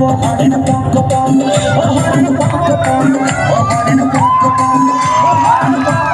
বাজাবো হরেন পক পক ও হরেন পক পক ও হরেন পক পক ও হরেন পক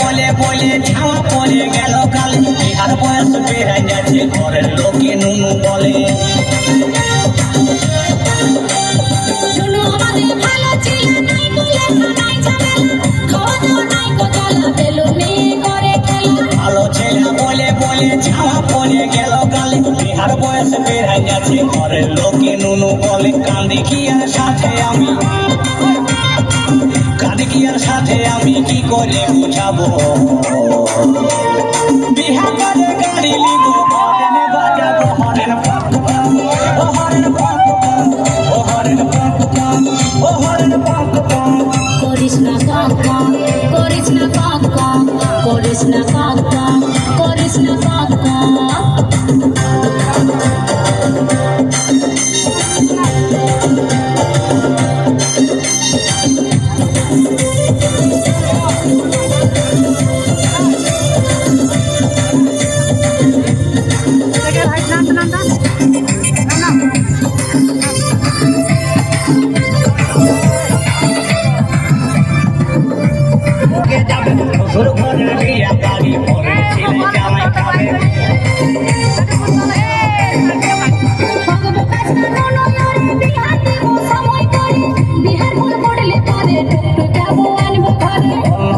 বলে বলে ছাওয়া পড়ে গেল কাল বিহার বয়স বেড়াই যাচ্ছে ঘরের লোকে নুনু বলে ভালো ছেলে বলে বলে ছাওয়া পড়ে গেল কাল বিহার বয়স বেড়াই যাচ্ছে ঘরের লোকে নুনু বলে কান্দি কি আর সাথে আমি কাদিকিয়ার সাথে আমি কি করে বুঝাবো বিহা করে গাড়ি লিব হরেন বাজাবো হরেন পক পক ও হরেন পক পক ও হরেন পক পক ও হরেন পক পক করিস না কাকা করিস না কাকা করিস না কাকা করিস না কাকা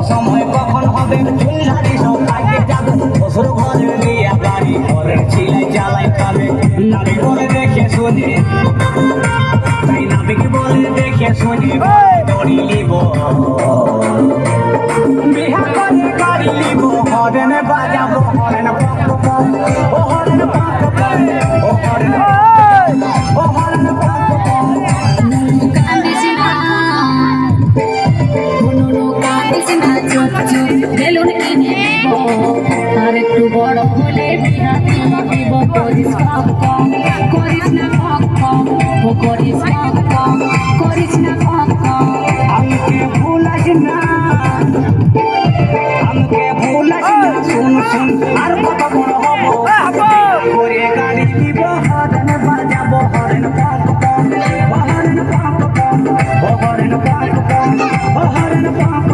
সময় কখন হবে চুলধারি সব আগে যাবে শ্বশুর ঘরে নিয়ে বাড়ি ঘরের ছিলাই জ্বালাই খাবে নাবি বলে দেখে শুনে তাই নাবিকে বলে দেখে শুনে দড়ি লিব বিহা করে গাড়ি লিব হরেন বাজাবো হরেন পক পক ও হরেন পক পক ও হরেন ও হরেন পক পক বেলুন কিনে দেব আর একটু বড় হলে বিয়া দিব করিস কাকা করিস না কাকা ও করিস কাকা করিস না কাকা আমাকে ভুলাস না শুন শুন আর কত বড় হবো করে গাড়ি দিব হরেন বাজাবো হরেন পক পক হরেন পক পক হরেন পক পক হরেন পক